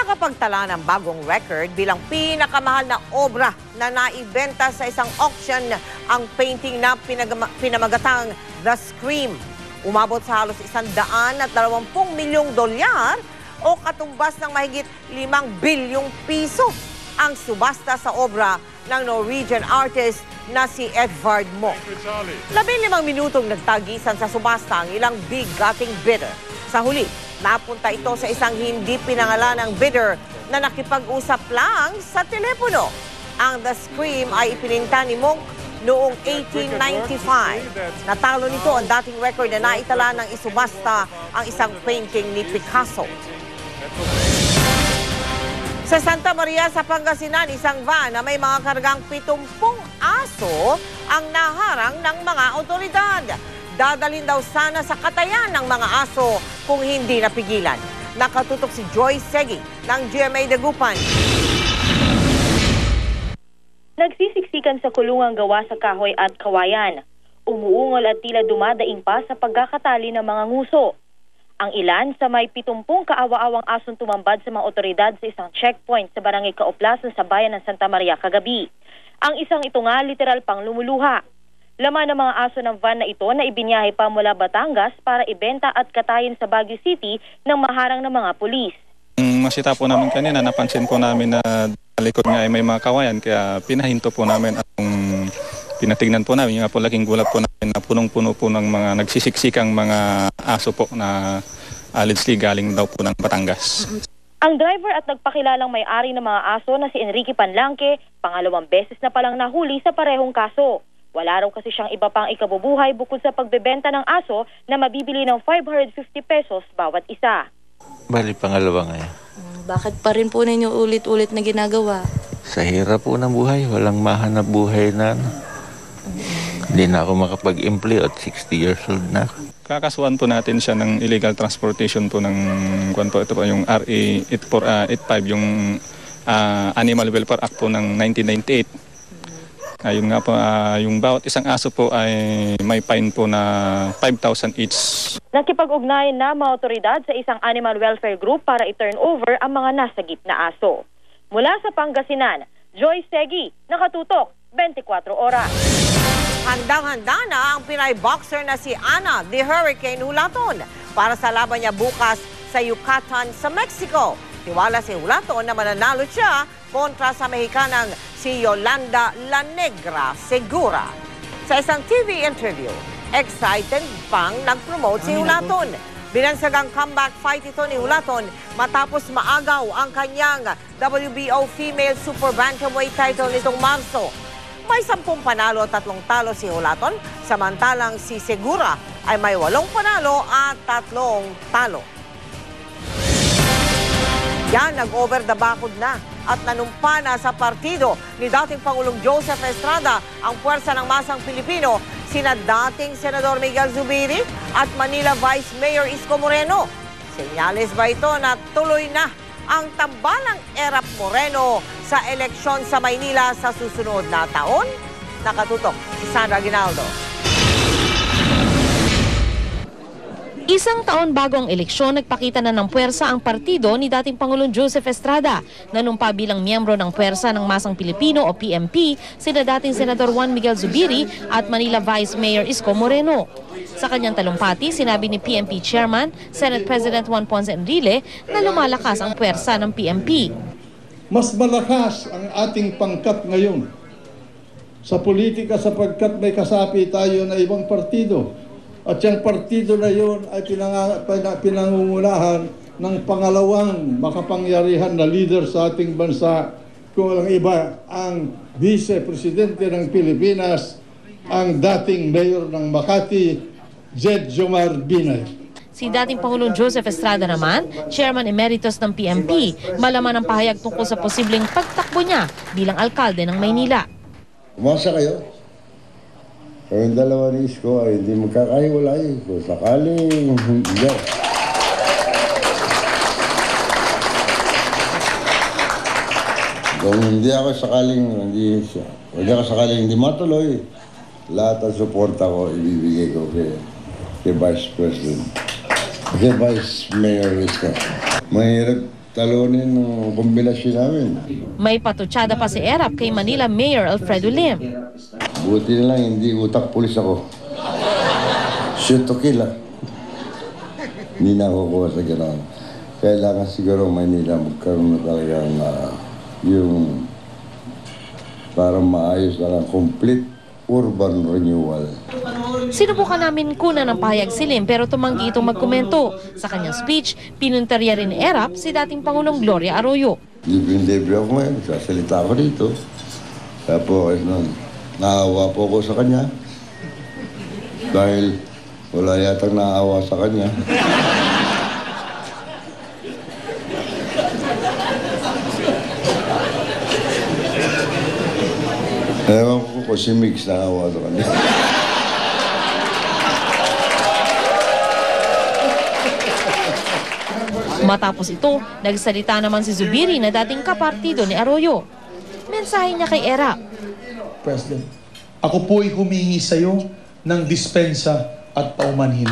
nakapagtala ng bagong record bilang pinakamahal na obra na naibenta sa isang auction ang painting na pinamagatang The Scream. Umabot sa halos $120 milyong o katumbas ng mahigit 5 bilyong piso ang subasta sa obra ng Norwegian artist na si Edvard Munch. 15 minutong nagtagisan sa subasta ang ilang bigating bidder. Sa huli, napunta ito sa isang hindi pinangalanang bidder na nakipag-usap lang sa telepono. Ang The Scream ay ipininta ni Munch noong 1895. Natalo nito ang dating record na naitala ng isubasta ang isang painting ni Picasso. Sa Santa Maria sa Pangasinan, isang van na may mga kargang 70 aso ang naharang ng mga otoridad. Dadalhin daw sana sa katayan ng mga aso kung hindi napigilan. Nakatutok si Joy Segi ng GMA Dagupan. Nagsisiksikan sa kulungang gawa sa kahoy at kawayan. Umuungol at tila dumadaing pa sa pagkakatali ng mga nguso. Ang ilan sa may 70 kaawa-awang asong tumambad sa mga otoridad sa isang checkpoint sa Barangay Kaoplasan sa bayan ng Santa Maria kagabi. Ang isang ito nga literal pang lumuluha. Laman ng mga aso ng van na ito na ibinyahe pa mula Batangas para ibenta at katayin sa Baguio City ng maharang ng mga pulis. Masita po namin kanina, napansin po namin na likod nga ay may mga kawayan kaya pinahinto po namin at pinatignan po namin, yung po laking gulat po namin na punong-puno po ng mga nagsisiksikang mga aso po na allegedly galing daw po ng Batangas. Ang driver at nagpakilalang may-ari ng mga aso na si Enrique Panlanque, pangalawang beses na palang nahuli sa parehong kaso. Wala raw kasi siyang iba pang ikabubuhay bukod sa pagbebenta ng aso na mabibili ng 550 pesos bawat isa. Bali, pangalawa nga yan. Bakit pa rin po ninyo ulit-ulit na ginagawa? Sa hirap po ng buhay, walang mahanap buhay na hindi na ako makapag-employ at 60 years old na ako. Kakasuhan po natin siya ng illegal transportation po ng ito po yung RA 8485 yung Animal Welfare Act po ng 1998. Ayun nga po, yung bawat isang aso po ay may fine po na 5,000 each. Nakipag-ugnayan na mga otoridad sa isang animal welfare group para i-turn over ang mga nasagip na aso. Mula sa Pangasinan, Joy Segi, nakatutok 24 oras. Handang-handa na ang Pinay boxer na si Ana the Hurricane Hulaton para sa laban niya bukas sa Yucatan sa Mexico. Tiwala si Hulaton na mananalo siya kontra sa Mexicanang si Yolanda La Negra Segura. Sa isang TV interview, excited pang nag-promote si Hulaton. Binansagang comeback fight ito ni Hulaton matapos maagaw ang kanyang WBO Female Super Bantamweight title nitong Marso. May 10 panalo at 3 talo si Hulaton, samantalang si Segura ay may 8 panalo at 3 talo. Yan, nag-over the bakod na at nanumpa na sa partido ni dating Pangulong Joseph Estrada ang puwersa ng masang Pilipino, sina dating Senador Miguel Zubiri at Manila Vice Mayor Isko Moreno. Senyales ba ito na tuloy na ang tambalang Erap Moreno sa eleksyon sa Maynila sa susunod na taon? Nakatutok si Sandra Aguinaldo. Isang taon bago ang eleksyon, nagpakita na ng puwersa ang partido ni dating Pangulong Joseph Estrada. Nanumpa bilang miyembro ng puwersa ng Masang Pilipino o PMP, sina dating Senador Juan Miguel Zubiri at Manila Vice Mayor Isko Moreno. Sa kanyang talumpati, sinabi ni PMP Chairman, Senate President Juan Ponce Enrile na lumalakas ang puwersa ng PMP. Mas malakas ang ating pangkat ngayon sa politika sapagkat may kasapi tayo na ibang partido. At yung partido na yun ay pinangungunahan ng pangalawang makapangyarihan na leader sa ating bansa. Kung walang iba, ang Vice-Presidente ng Pilipinas, ang dating Mayor ng Makati, Jed Jomar Binay. Si dating Pangulong Joseph Estrada naman, Chairman Emeritus ng PMP, malaman ang pahayag tungkol sa posibleng pagtakbo niya bilang alkalde ng Maynila. Umasa kayo? Kayong dalawa ni Isko ay hindi magkakahiwalay. Kung sakaling hindi. Kung hindi ako sakaling hindi matuloy, lahat ang suporta ko ibibigay ko kay Vice President. Kay Vice Mayor Isko. Mahirap talunin ng kombinasyon namin. May patutsada pa si Erap kay Manila Mayor Alfredo Lim. Buti na lang, hindi utak pulis ako. Shoot to kill, ah. Hindi na ako kuha sa gano'n. Kailangan siguro Manila magkaroon na talagang yung parang maayos na lang, complete urban renewal. Sinubukan namin kunan ng pahayag si Lim pero tumanggi itong magkomento. Sa kanyang speech, pinuntarya rin ni Erap si dating Pangulong Gloria Arroyo. Libre ako ngayon, sasalita ako dito. Tapos naawa po ako sa kanya dahil wala yatang naawa sa kanya. Ewan ko kung si Mix naawa sa kanya. Matapos ito, nagsalita naman si Zubiri na dating kapartido ni Arroyo. Mensahe niya kay Erap. President, ako po'y humingi sa iyo ng dispensa at paumanhin.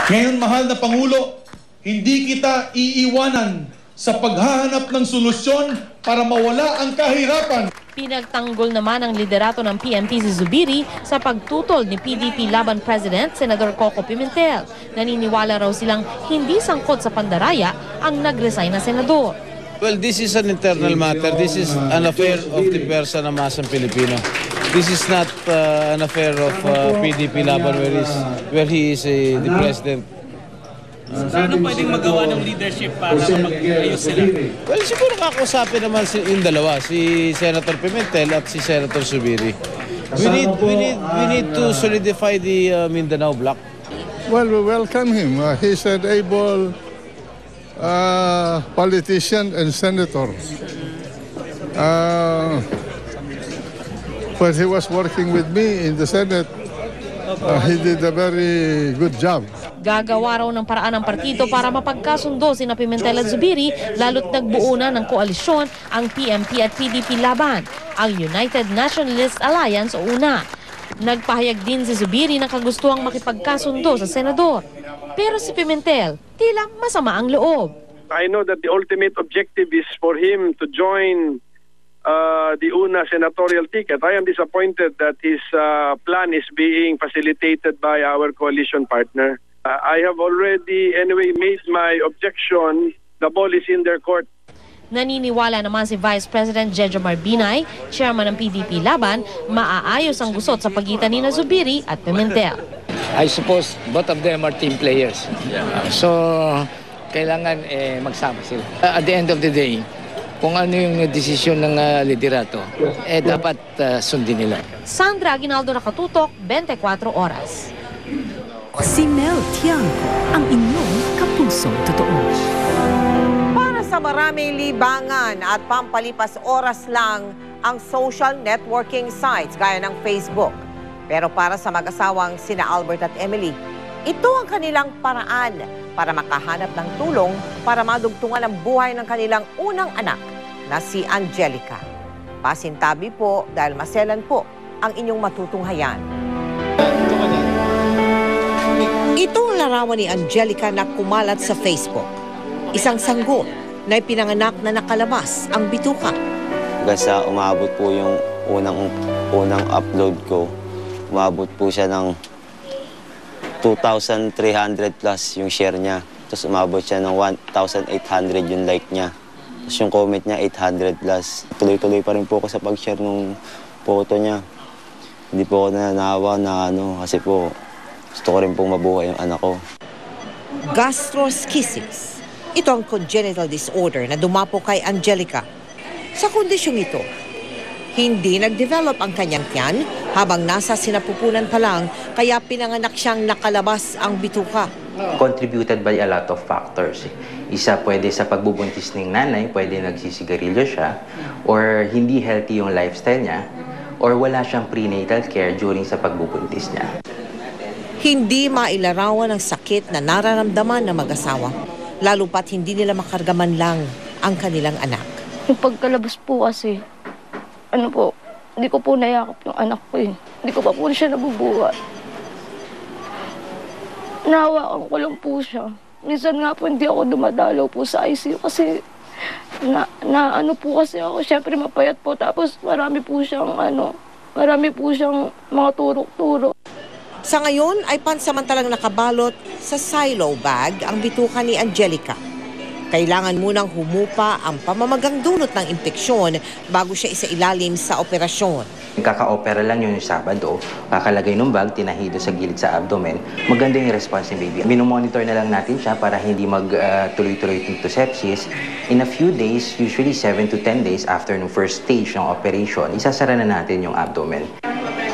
Ngayon, mahal na Pangulo, hindi kita iiwanan sa paghahanap ng solusyon para mawala ang kahirapan. Pinagtanggol naman ang liderato ng PNP si Zubiri sa pagtutol ni PDP Laban President Senador Coco Pimentel. Naniniwala raw silang hindi sangkot sa pandaraya ang nag-resign na senador. Well, this is an internal matter. This is an affair of the Persa na Masang Pilipino. This is not an affair of PDP Laban where he is the president. Ano pwedeng magawa ng leadership para mag-ayos sila? Well, siguro kakausapin naman yung dalawa, si Senator Pimentel at si Senator Zubiri. We need to solidify the Mindanao bloc. Well, we welcome him. He's an able politician and senator. When he was working with me in the Senate, he did a very good job. Gagawa raw ng paraan ng partido para mapagkasundo sina Pimentel at Zubiri lalo't nagbuo na ng koalisyon ang PNP at PDP Laban, ang United Nationalist Alliance o UNA. Nagpahayag din si Zubiri na kagustuhang makipagkasundo sa senador. Pero si Pimentel, tila masama ang loob. I know that the ultimate objective is for him to join the UNA senatorial ticket. I am disappointed that his plan is being facilitated by our coalition partner. I have already anyway made my objection. The ball is in their court. Naniniwala naman si Vice President Jejomar Binay, chairman ng PDP Laban, maaayos ang gusot sa pagitan ni Zubiri at Pimentel. I suppose both of them are team players. So, kailangan magsama sila. At the end of the day, kung ano yung desisyon ng liderato, dapat sundin nila. Sandra Aguinaldo, Nakatutok, 24 Oras. Si Mel Tiangco, ang inyong kapusong totoo. Para sa maraming libangan at pampalipas oras lang ang social networking sites gaya ng Facebook. Pero para sa mag-asawang sina Albert at Emily, ito ang kanilang paraan para makahanap ng tulong para madugtungan ang buhay ng kanilang unang anak na si Angelica. Pasintabi po dahil maselan po ang inyong matutunghayan. Ito ang larawan ni Angelica na kumalat sa Facebook. Isang sanggol na ipinanganak na nakalabas ang bituka. Hanggang sa umabot po yung unang upload ko, umabot po siya ng 2,300 plus yung share niya. Tapos umabot siya ng 1,800 yung like niya. Tapos yung comment niya 800 plus. Tuloy-tuloy pa rin po ako sa pag-share ng photo niya. Hindi po ako nananawa na kasi po gusto ko rin pong mabuhay yung anak ko. Gastroschisis. Ito ang congenital disorder na dumapo kay Angelica. Sa kondisyong ito, hindi nag-develop ang kanyang tiyan habang nasa sinapupunan pa lang, kaya pinanganak siyang nakalabas ang bituka. Contributed by a lot of factors. Isa, pwede sa pagbubuntis ng nanay, pwede nagsisigarilyo siya, or hindi healthy yung lifestyle niya, or wala siyang prenatal care during sa pagbubuntis niya. Hindi mailarawan ang sakit na nararamdaman ng mag-asawa, lalo pat hindi nila makargaman lang ang kanilang anak. Yung pagkalabas po kasi, hindi ko po nayakap yung anak ko eh. Hindi ko pa po siya nabubuhat. Nahawakan ko lang po siya. Minsan nga po hindi ako dumadalaw po sa ICU kasi ano po kasi ako, syempre mapayat po, tapos marami po siyang mga turok-turok. Sa ngayon ay pansamantalang nakabalot sa silo bag ang bituka ni Angelica. Kailangan munang humupa ang pamamagang dulot ng impeksyon bago siya isailalim sa operasyon. Kaka-opera lang yun yung Sabado, kakalagay ng bag, tinahido sa gilid sa abdomen. Maganda yung response ng baby. Minomonitor na lang natin siya para hindi mag-tuloy-tuloy to sepsis. In a few days, usually 7 to 10 days after ng first stage ng operation, isasara na natin yung abdomen.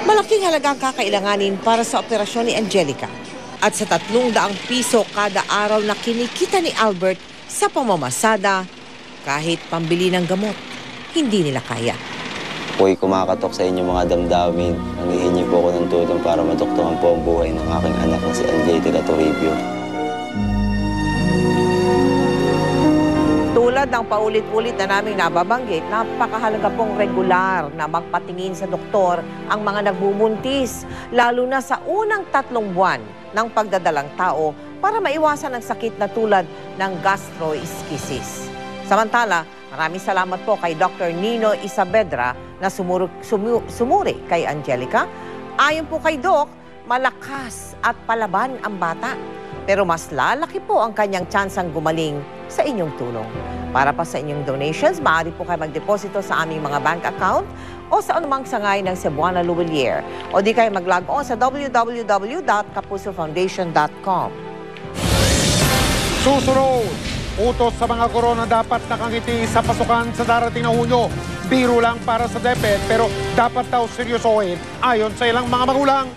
Malaking halaga ang kakailanganin para sa operasyon ni Angelica. At sa 300 piso kada araw na kinikita ni Albert sa pamamasada, kahit pambili ng gamot, hindi nila kaya. Ako'y kumakatok sa inyo mga damdamin. Nangihingi po ako ng tulong para madoktoran po ang buhay ng aking anak na si Angelica Toribio. Tulad ng paulit-ulit na naming nababanggit, napakahalaga pong regular na magpatingin sa doktor ang mga nagbubuntis, lalo na sa unang 3 buwan ng pagdadalang tao para maiwasan ang sakit na tulad ng gastroischisis. Samantala, maraming salamat po kay Dr. Nino Isabedra na sumuri kay Angelica. Ayon po kay Doc, malakas at palaban ang bata. Pero mas lalaki po ang kanyang tsansang gumaling sa inyong tulong. Para pa sa inyong donations, maaari po kayo magdeposito sa aming mga bank account o sa anumang sangay ng Cebuana Luwilier. O di kayo mag-log on sa www.kapusofoundation.com. Susunod, utos sa mga korona dapat nakangiti sa pasukan sa darating na Hunyo. Biro lang para sa DepEd pero dapat daw seryosohin ayon sa ilang mga magulang.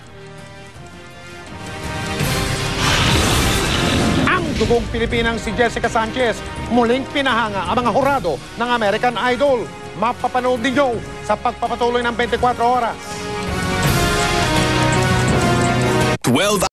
Ang dugong Pilipinang si Jessica Sanchez muling pinahanga ang mga hurado ng American Idol. Mapapanood ninyo sa pagpapatuloy ng 24 oras. 12